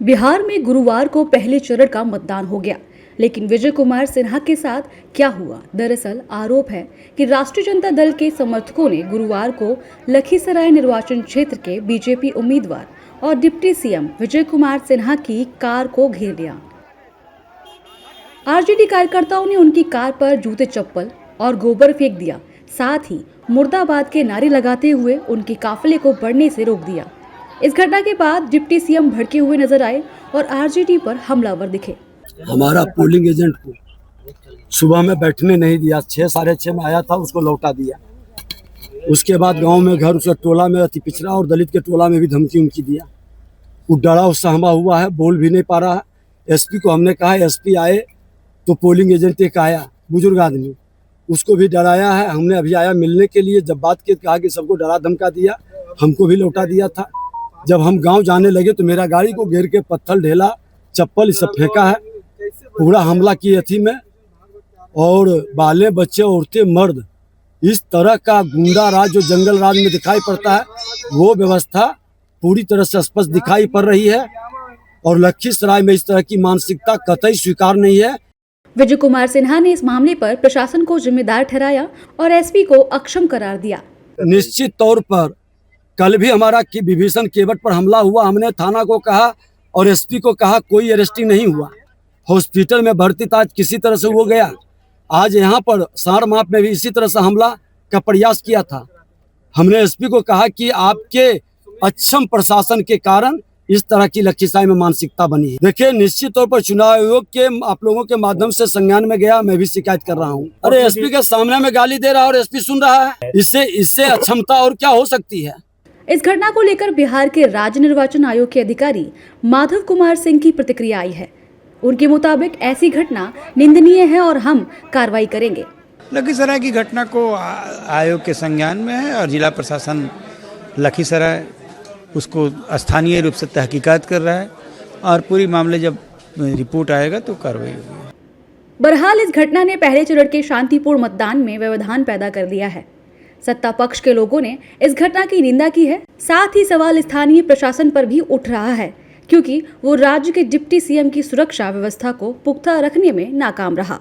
बिहार में गुरुवार को पहले चरण का मतदान हो गया, लेकिन विजय कुमार सिन्हा के साथ क्या हुआ? दरअसल आरोप है कि राष्ट्रीय जनता दल के समर्थकों ने गुरुवार को लखीसराय निर्वाचन क्षेत्र के बीजेपी उम्मीदवार और डिप्टी सीएम विजय कुमार सिन्हा की कार को घेर लिया। आरजेडी कार्यकर्ताओं ने उनकी कार पर जूते चप्पल और गोबर फेंक दिया, साथ ही मुर्दाबाद के नारे लगाते हुए उनके काफिले को बढ़ने से रोक दिया। इस घटना के बाद डिप्टी सीएम भड़के हुए नजर आए और आरजेडी पर हमलावर दिखे। हमारा पोलिंग एजेंट को सुबह में बैठने नहीं दिया, 6 साढ़े 6 में आया था, उसको लौटा दिया। उसके बाद गांव में घर उसका टोला में अति पिछड़ा और दलित के टोला में भी धमकी उनकी दिया। वो डरा सहमा हुआ है, बोल भी नहीं पा रहा है। एसपी को हमने कहा, एसपी आए तो पोलिंग एजेंट एक आया, बुजुर्ग आदमी, उसको भी डराया है। हमने अभी आया मिलने के लिए, जब बात की कहा कि सबको डरा धमका दिया, हमको भी लौटा दिया था। जब हम गांव जाने लगे तो मेरा गाड़ी को घेर के पत्थर ढेला, चप्पल सब फेंका है, पूरा हमला किए थी में। और बाले बच्चे, औरतें, मर्द, इस तरह का गुंडा राज जो जंगल राज में दिखाई पड़ता है, वो व्यवस्था पूरी तरह से स्पष्ट दिखाई पड़ रही है। और लखीसराय में इस तरह की मानसिकता कतई स्वीकार नहीं है। विजय कुमार सिन्हा ने इस मामले पर प्रशासन को जिम्मेदार ठहराया और एसपी को अक्षम करार दिया। निश्चित तौर पर कल भी हमारा कि विभीषण केवट पर हमला हुआ, हमने थाना को कहा और एसपी को कहा, कोई अरेस्टिंग नहीं हुआ। हॉस्पिटल में भर्ती था, किसी तरह से वो गया। आज यहाँ पर सारमाप में भी इसी तरह से हमला का प्रयास किया था। हमने एसपी को कहा कि आपके अक्षम प्रशासन के कारण इस तरह की लखीसराय में मानसिकता बनी है। देखिए, निश्चित तौर पर चुनाव आयोग के आप लोगों के माध्यम से संज्ञान में गया, मैं भी शिकायत कर रहा हूँ। अरे एसपी के सामने में गाली दे रहा है और एसपी सुन रहा है, इससे अक्षमता और क्या हो सकती है? इस घटना को लेकर बिहार के राज्य निर्वाचन आयोग के अधिकारी माधव कुमार सिंह की प्रतिक्रिया आई है। उनके मुताबिक ऐसी घटना निंदनीय है और हम कार्रवाई करेंगे। लखीसराय की घटना को आयोग के संज्ञान में है और जिला प्रशासन लखीसराय उसको स्थानीय रूप से तहकीकात कर रहा है और पूरी मामले जब रिपोर्ट आएगा तो कार्रवाई होगी। बहरहाल इस घटना ने पहले चरण के शांतिपूर्ण मतदान में व्यवधान पैदा कर दिया है। सत्ता पक्ष के लोगों ने इस घटना की निंदा की है। साथ ही सवाल स्थानीय प्रशासन पर भी उठ रहा है, क्योंकि वो राज्य के डिप्टी सीएम की सुरक्षा व्यवस्था को पुख्ता रखने में नाकाम रहा।